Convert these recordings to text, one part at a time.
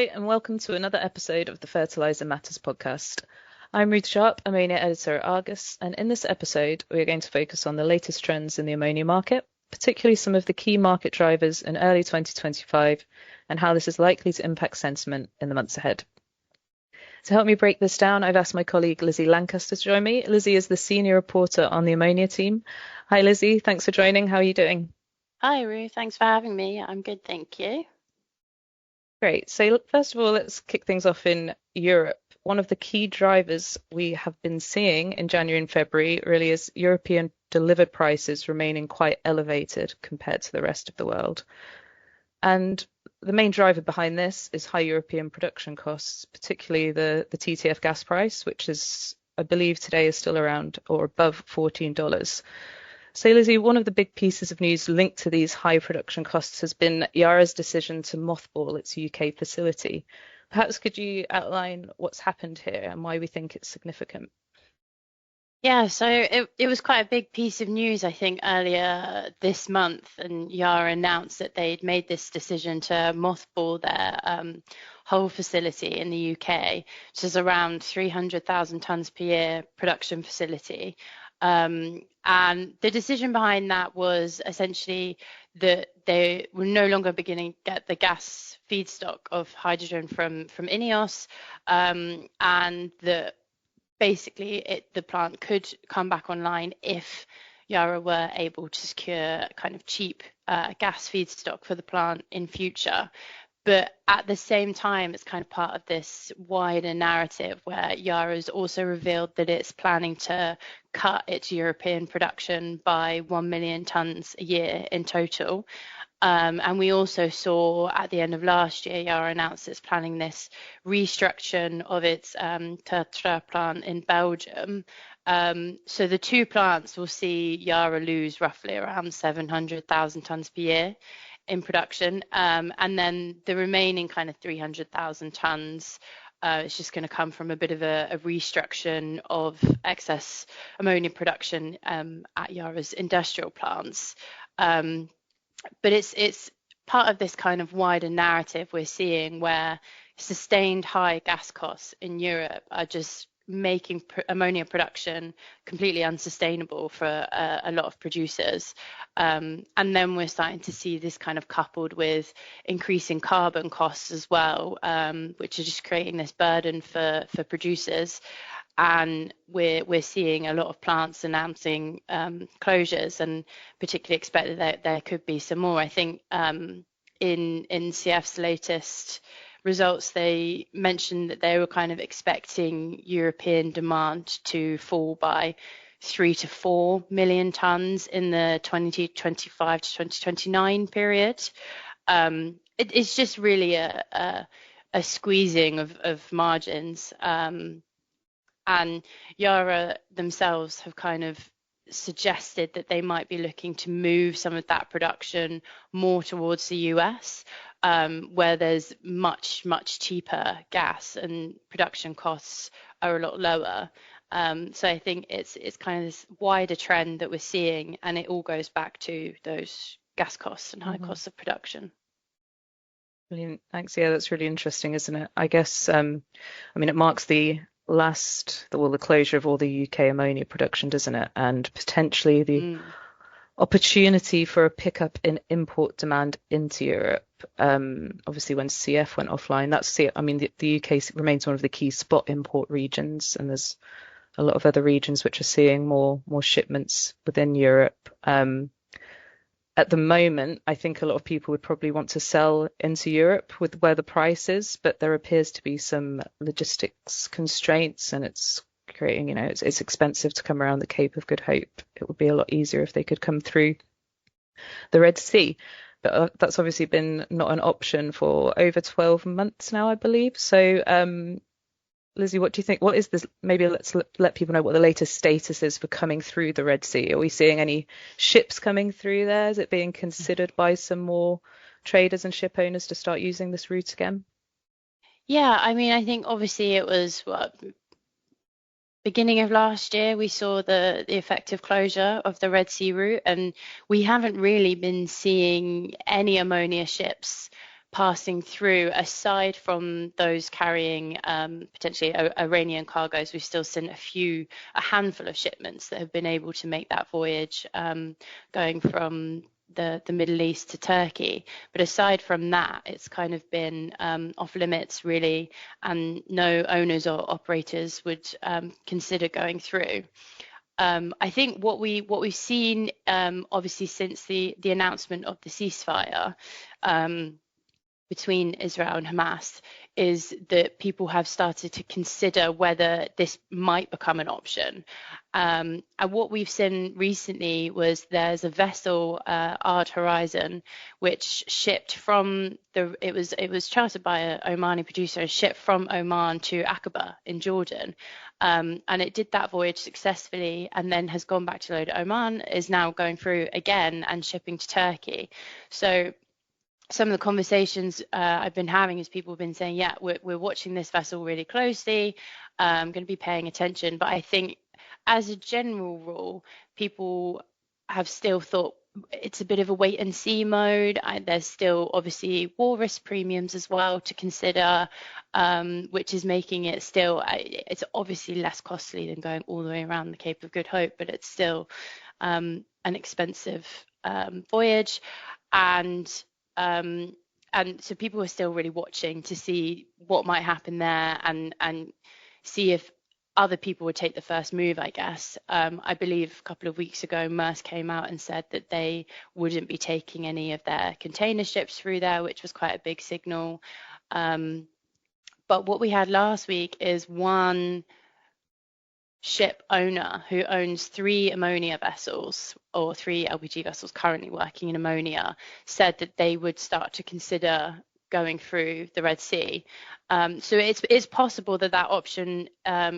Hi, and welcome to another episode of the Fertilizer Matters podcast. I'm Ruth Sharpe, ammonia editor at Argus, and in this episode, we are going to focus on the latest trends in the ammonia market, particularly some of the key market drivers in early 2025 and how this is likely to impact sentiment in the months ahead. To help me break this down, I've asked my colleague Lizzy Lancaster to join me. Lizzy is the senior reporter on the ammonia team. Hi, Lizzy. Thanks for joining. How are you doing? Hi, Ruth. Thanks for having me. I'm good, thank you. Great. So first of all, let's kick things off in Europe. One of the key drivers we have been seeing in January and February really is European delivered prices remaining quite elevated compared to the rest of the world. And the main driver behind this is high European production costs, particularly the TTF gas price, which is, I believe today is still around or above $14. So, Lizzy, one of the big pieces of news linked to these high production costs has been Yara's decision to mothball its UK facility. Perhaps could you outline what's happened here and why we think it's significant? Yeah, so it was quite a big piece of news, I think, earlier this month, and Yara announced that they'd made this decision to mothball their whole facility in the UK, which is around 300,000 tons per year production facility. And the decision behind that was essentially that they were no longer beginning to get the gas feedstock of hydrogen from INEOS, and that basically the plant could come back online if Yara were able to secure kind of cheap gas feedstock for the plant in future. But at the same time, it's kind of part of this wider narrative where Yara has also revealed that it's planning to cut its European production by 1 million tons a year in total. And we also saw at the end of last year, Yara announced it's planning this restructure of its Tertre plant in Belgium. So the two plants will see Yara lose roughly around 700,000 tons per year in production. And then the remaining kind of 300,000 tons it's just going to come from a bit of a restructure of excess ammonia production at Yara's industrial plants. But it's part of this kind of wider narrative we're seeing where sustained high gas costs in Europe are just making ammonia production completely unsustainable for a lot of producers. And then we're starting to see this kind of coupled with increasing carbon costs as well, which are just creating this burden for producers. And we're seeing a lot of plants announcing closures, and particularly expect that there could be some more. I think in CF's latest results, they mentioned that they were kind of expecting European demand to fall by 3 to 4 million tons in the 2025 to 2029 period. It's just really a squeezing of margins. And Yara themselves have kind of suggested that they might be looking to move some of that production more towards the US, where there's much cheaper gas and production costs are a lot lower. So I think it's kind of this wider trend that we're seeing, and it all goes back to those gas costs and high costs of production. Brilliant. Thanks. Yeah, that's really interesting, isn't it? I guess, I mean, it marks the the closure of all the UK ammonia production, doesn't it? And potentially the opportunity for a pickup in import demand into Europe. Obviously, when CF went offline, the UK remains one of the key spot import regions, and there's a lot of other regions which are seeing more shipments within Europe. At the moment, I think a lot of people would probably want to sell into Europe with where the price is, but there appears to be some logistics constraints, and it's creating, it's expensive to come around the Cape of Good Hope. It would be a lot easier if they could come through the Red Sea. But that's obviously been not an option for over 12 months now, I believe. So, Lizzy, what do you think? What is this? Maybe let's let people know what the latest status is for coming through the Red Sea. Are we seeing any ships coming through there? Is it being considered by some more traders and ship owners to start using this route again? Yeah, I mean, I think obviously it was beginning of last year we saw the effective closure of the Red Sea route, and we haven't really been seeing any ammonia ships passing through, aside from those carrying potentially Iranian cargoes. We've still seen a handful of shipments that have been able to make that voyage, going from the Middle East to Turkey. But aside from that, it's kind of been off limits really, and no owners or operators would consider going through. I think what we've seen, obviously since the announcement of the ceasefire between Israel and Hamas, is that people have started to consider whether this might become an option. And what we've seen recently was there's a vessel, Ard Horizon, which shipped from it was chartered by an Omani producer and shipped from Oman to Aqaba in Jordan. And it did that voyage successfully and then has gone back to load at Oman, is now going through again and shipping to Turkey. So some of the conversations I've been having is people have been saying, yeah, we're watching this vessel really closely. I'm going to be paying attention. But I think as a general rule, people have still thought it's a bit of a wait and see mode. There's still obviously war risk premiums as well to consider, which is making it still, it's obviously less costly than going all the way around the Cape of Good Hope, but it's still an expensive voyage. And so people are still really watching to see what might happen there, and see if other people would take the first move, I guess. I believe a couple of weeks ago, Maersk came out and said that they wouldn't be taking any of their container ships through there, which was quite a big signal. But what we had last week is one ship owner who owns 3 ammonia vessels, or 3 LPG vessels currently working in ammonia, said that they would start to consider going through the Red Sea. So it's possible that option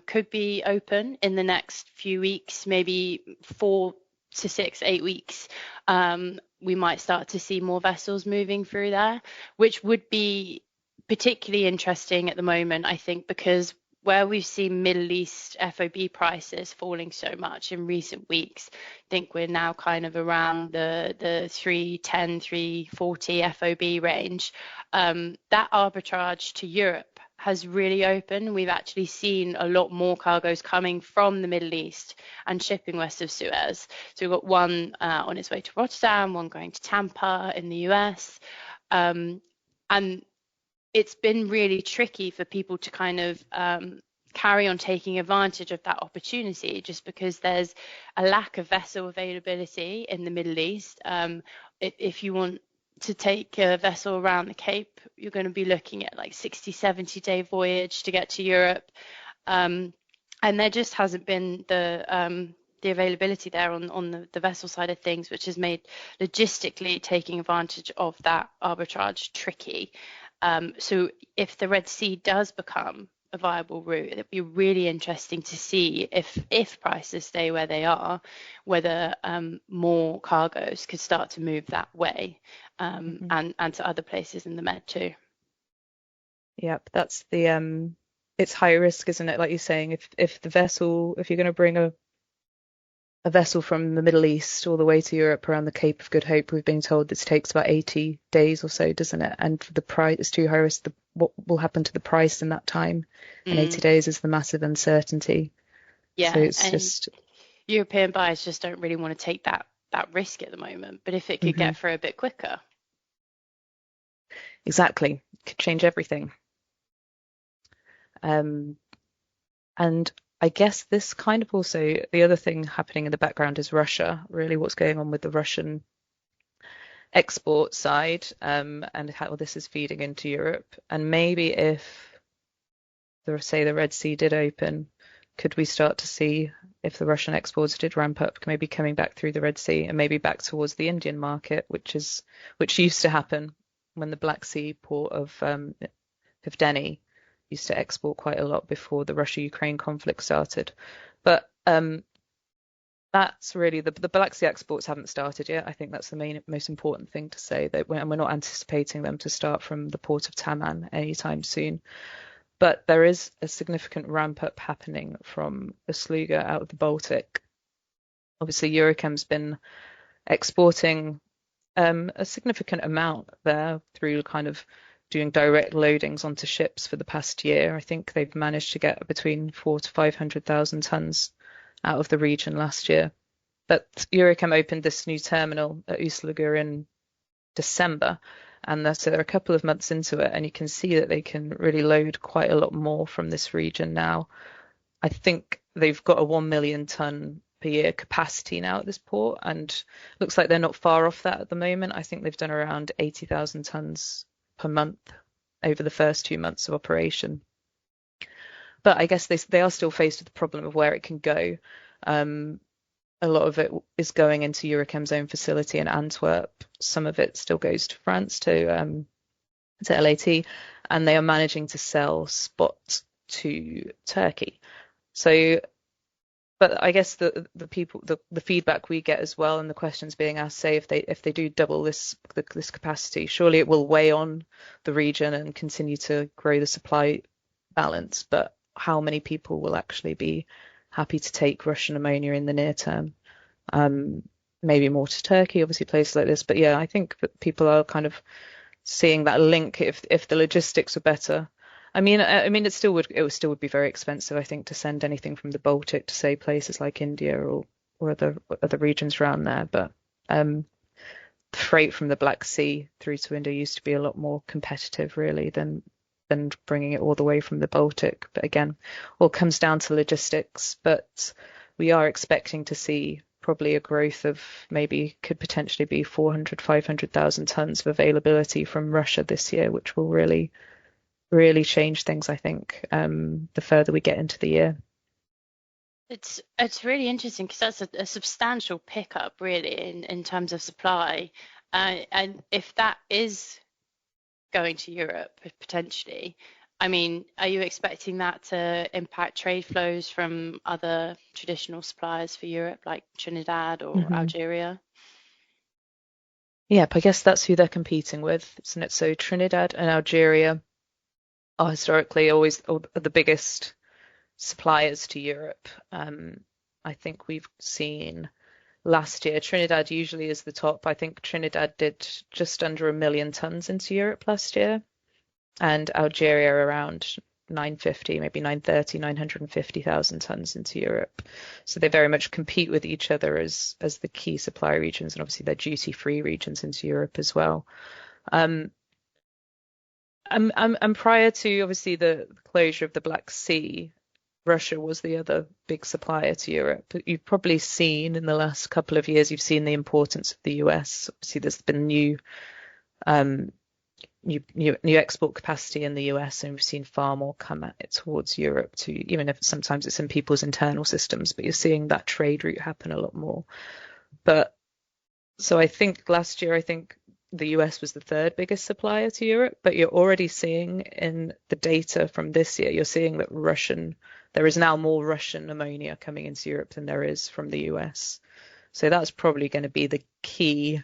could be open in the next few weeks, maybe 4 to 6, 8 weeks. We might start to see more vessels moving through there, which would be particularly interesting at the moment, I think, because where we've seen Middle East FOB prices falling so much in recent weeks, I think we're now kind of around the 310, 340 FOB range. That arbitrage to Europe has really opened. We've actually seen a lot more cargoes coming from the Middle East and shipping west of Suez. So we've got one on its way to Rotterdam, one going to Tampa in the US. And it's been really tricky for people to kind of carry on taking advantage of that opportunity, just because there's a lack of vessel availability in the Middle East. If you want to take a vessel around the Cape, you're going to be looking at like 60, 70 day voyage to get to Europe. And there just hasn't been the availability there on the vessel side of things, which has made logistically taking advantage of that arbitrage tricky. So if the Red Sea does become a viable route, it'd be really interesting to see if prices stay where they are, whether more cargoes could start to move that way, and to other places in the Med too. Yep, that's the it's high risk, isn't it? Like you're saying, if you're going to bring a vessel from the Middle East all the way to Europe around the Cape of Good Hope, we've been told this takes about 80 days or so, doesn't it? And the price is too high risk. What will happen to the price in that time? And 80 days is the massive uncertainty. Yeah, so it's and just European buyers just don't really want to take that risk at the moment. But if it could get through a bit quicker. Exactly. Could change everything. And I guess this kind of also, the other thing happening in the background is Russia, really what's going on with the Russian export side, and how this is feeding into Europe. And maybe if the Red Sea did open, could we start to see, if the Russian exports did ramp up, maybe coming back through the Red Sea and maybe back towards the Indian market, which used to happen when the Black Sea port of Denny used to export quite a lot before the Russia-Ukraine conflict started. But that's really the Black Sea exports haven't started yet. I think that's the most important thing to say, that we're not anticipating them to start from the port of Taman anytime soon. But there is a significant ramp up happening from Ustluga out of the Baltic. Obviously, Eurochem's been exporting a significant amount there through kind of doing direct loadings onto ships for the past year. I think they've managed to get between 400 to 500,000 tons out of the region last year. But Eurochem opened this new terminal at Uslagur in December, and so they're a couple of months into it, and you can see that they can really load quite a lot more from this region now. I think they've got a 1 million ton per year capacity now at this port, and looks like they're not far off that at the moment. I think they've done around 80,000 tons per month over the first 2 months of operation. But I guess they are still faced with the problem of where it can go. A lot of it is going into Eurochem's own facility in Antwerp. Some of it still goes to France, to LAT, and they are managing to sell spot to Turkey. So, but I guess the feedback we get as well, and the questions being asked, say if they do double this capacity, surely it will weigh on the region and continue to grow the supply balance. But how many people will actually be happy to take Russian ammonia in the near term? Maybe more to Turkey, obviously places like this. But yeah, I think that people are kind of seeing that link if the logistics are better. I mean, it still would be very expensive, I think, to send anything from the Baltic to, say, places like India or other regions around there. But the freight from the Black Sea through to India used to be a lot more competitive, really, than bringing it all the way from the Baltic. But again, all comes down to logistics. But we are expecting to see probably a growth of could potentially be 400, 500,000 tons of availability from Russia this year, which will really change things, I think, the further we get into the year. It's really interesting because that's a substantial pickup, really, in terms of supply. And if that is going to Europe potentially, I mean, are you expecting that to impact trade flows from other traditional suppliers for Europe, like Trinidad or Algeria? Yep, I guess that's who they're competing with, isn't it? So Trinidad and Algeria are historically always the biggest suppliers to Europe. I think we've seen last year, Trinidad usually is the top. I think Trinidad did just under 1 million tons into Europe last year, and Algeria around 950, maybe 930, 950,000 tons into Europe. So they very much compete with each other as the key supply regions, and obviously they're duty-free regions into Europe as well. And prior to obviously the closure of the Black Sea, Russia was the other big supplier to Europe. But you've probably seen in the last couple of years, you've seen the importance of the US. Obviously, there's been new export capacity in the US, and we've seen far more come at it towards Europe too, even if sometimes it's in people's internal systems, but you're seeing that trade route happen a lot more. But so I think last year, the US was the third biggest supplier to Europe, but you're already seeing in the data from this year, you're seeing that there is now more Russian ammonia coming into Europe than there is from the US. So that's probably going to be the key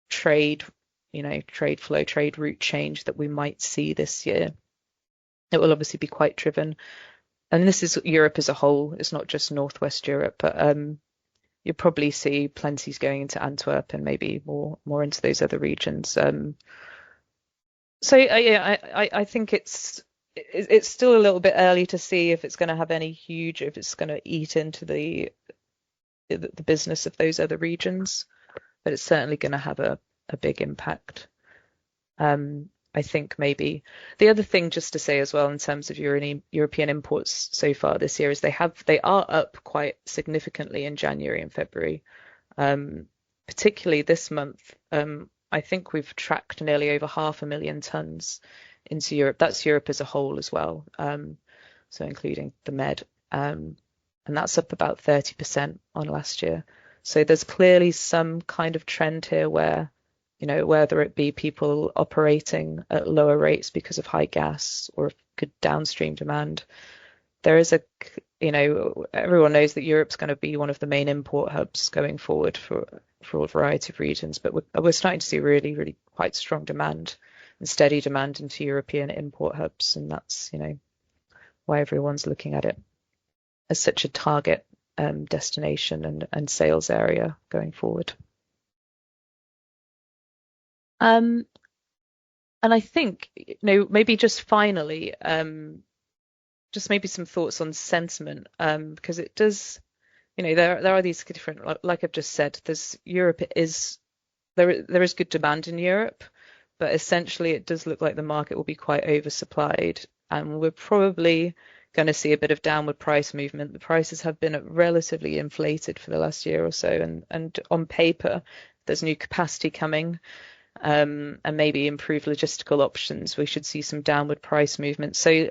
trade flow, trade route change that we might see this year. It will obviously be quite driven. And this is Europe as a whole. It's not just Northwest Europe, but you'll probably see plenty's going into Antwerp and maybe more into those other regions. I think it's still a little bit early to see if it's going to have if it's going to eat into the business of those other regions, but it's certainly going to have a big impact. I think maybe the other thing just to say as well in terms of European imports so far this year is they are up quite significantly in January and February, particularly this month. I think we've tracked nearly over 500,000 tons into Europe. That's Europe as a whole as well, so including the Med, and that's up about 30% on last year. So there's clearly some kind of trend here where, whether it be people operating at lower rates because of high gas or good downstream demand, there is everyone knows that Europe's going to be one of the main import hubs going forward for a variety of regions, but we're starting to see really, really quite strong demand and steady demand into European import hubs, and that's why everyone's looking at it as such a target destination and sales area going forward. And I think, maybe just finally, just maybe some thoughts on sentiment, because it does, there are these different, like I've just said, there is good demand in Europe, but essentially it does look like the market will be quite oversupplied, and we're probably going to see a bit of downward price movement. The prices have been relatively inflated for the last year or so, and on paper, there's new capacity coming, and maybe improved logistical options. We should see some downward price movement. So,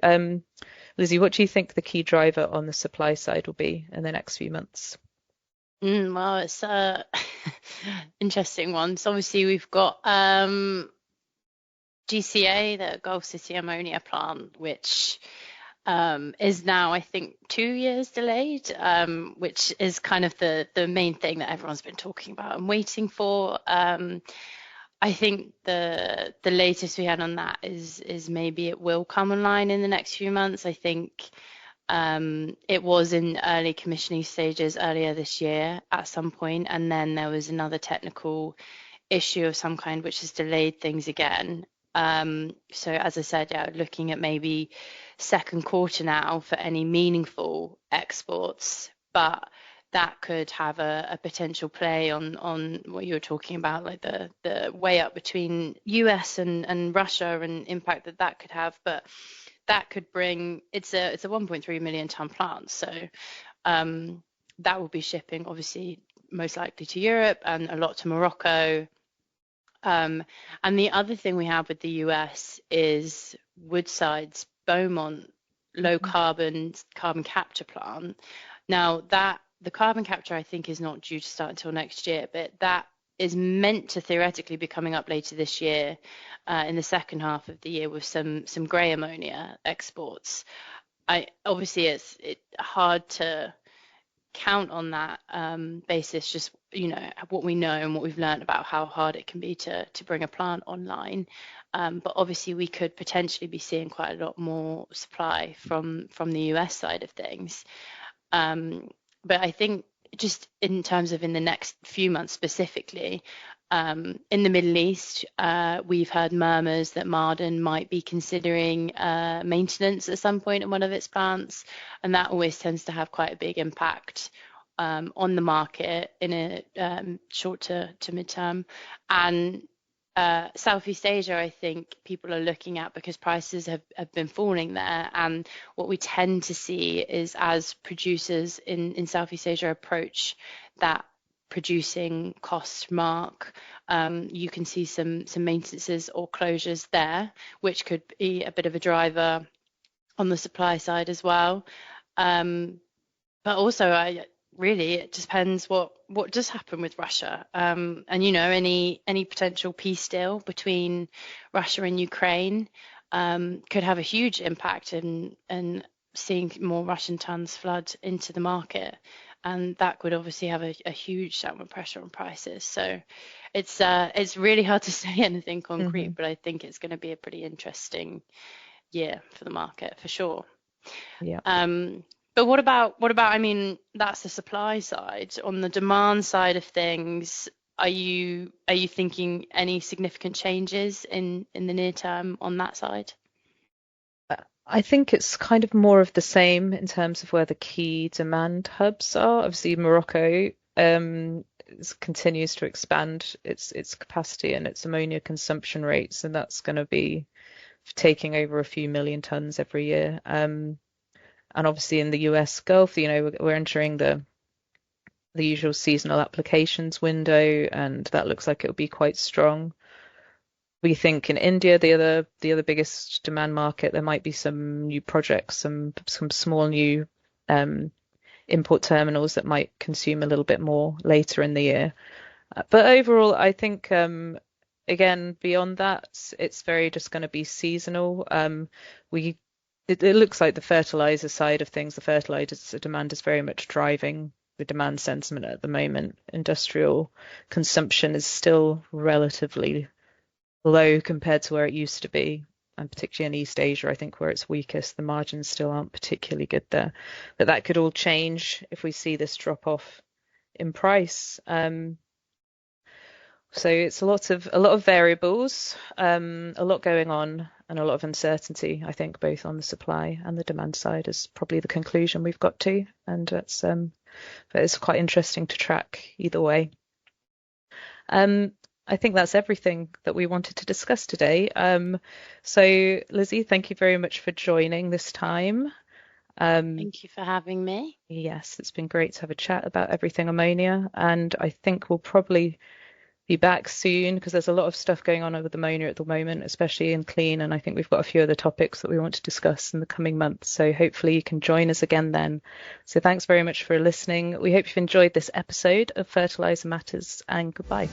Lizzie, what do you think the key driver on the supply side will be in the next few months? Well, it's a interesting one. So obviously we've got GCA, the Gulf City Ammonia plant, which is now, I think, 2 years delayed, which is kind of the main thing that everyone's been talking about and waiting for. I think the latest we had on that is maybe it will come online in the next few months. I think it was in early commissioning stages earlier this year at some point, and then there was another technical issue of some kind which has delayed things again. So as I said, yeah, looking at maybe second quarter now for any meaningful exports, but that could have a potential play on what you were talking about, like the way up between US and Russia and impact that could have. But that could bring, it's a 1.3 million ton plant, so that will be shipping obviously most likely to Europe and a lot to Morocco. And the other thing we have with the US is Woodside's Beaumont low carbon capture plant. Now that the carbon capture I think is not due to start until next year, but that is meant to theoretically be coming up later this year, in the second half of the year with some grey ammonia exports. Obviously it's hard to count on that basis, just what we know and what we've learned about how hard it can be to bring a plant online. But obviously we could potentially be seeing quite a lot more supply from the US side of things. But I think just in terms of in the next few months specifically, in the Middle East, we've heard murmurs that Ma'aden might be considering maintenance at some point in one of its plants, and that always tends to have quite a big impact on the market in a short to mid-term. And Southeast Asia, I think people are looking at because prices have been falling there. And what we tend to see is as producers in Southeast Asia approach that producing cost mark, you can see some maintenances or closures there, which could be a bit of a driver on the supply side as well. But also, really it depends what does happen with Russia, and any potential peace deal between Russia and Ukraine could have a huge impact in seeing more Russian tons flood into the market, and that could obviously have a huge downward pressure on prices. So it's really hard to say anything concrete, but I think it's going to be a pretty interesting year for the market for sure. Yeah. But what about, I mean, that's the supply side. On the demand side of things, are you thinking any significant changes in the near term on that side? I think it's kind of more of the same in terms of where the key demand hubs are. Obviously, Morocco continues to expand its capacity and its ammonia consumption rates, and that's going to be taking over a few million tons every year. And obviously in the US Gulf, we're entering the usual seasonal applications window, and that looks like it'll be quite strong. We think in India, the other biggest demand market, there might be some new projects, some small new import terminals that might consume a little bit more later in the year. But overall, I think again, beyond that, it's very just going to be seasonal. It looks like the fertilizer side of things, the fertilizer demand is very much driving the demand sentiment at the moment. Industrial consumption is still relatively low compared to where it used to be, and particularly in East Asia, I think where it's weakest, the margins still aren't particularly good there. But that could all change if we see this drop off in price. So it's a lot of variables, a lot going on, and a lot of uncertainty. I think both on the supply and the demand side is probably the conclusion we've got to, and but it's quite interesting to track either way. I think that's everything that we wanted to discuss today. So Lizzy, thank you very much for joining this time. Thank you for having me. Yes, it's been great to have a chat about everything ammonia, and I think we'll probably be back soon because there's a lot of stuff going on with ammonia at the moment, especially in clean, and I think we've got a few other topics that we want to discuss in the coming months. So hopefully you can join us again then. So thanks very much for listening. We hope you've enjoyed this episode of Fertilizer Matters, and goodbye.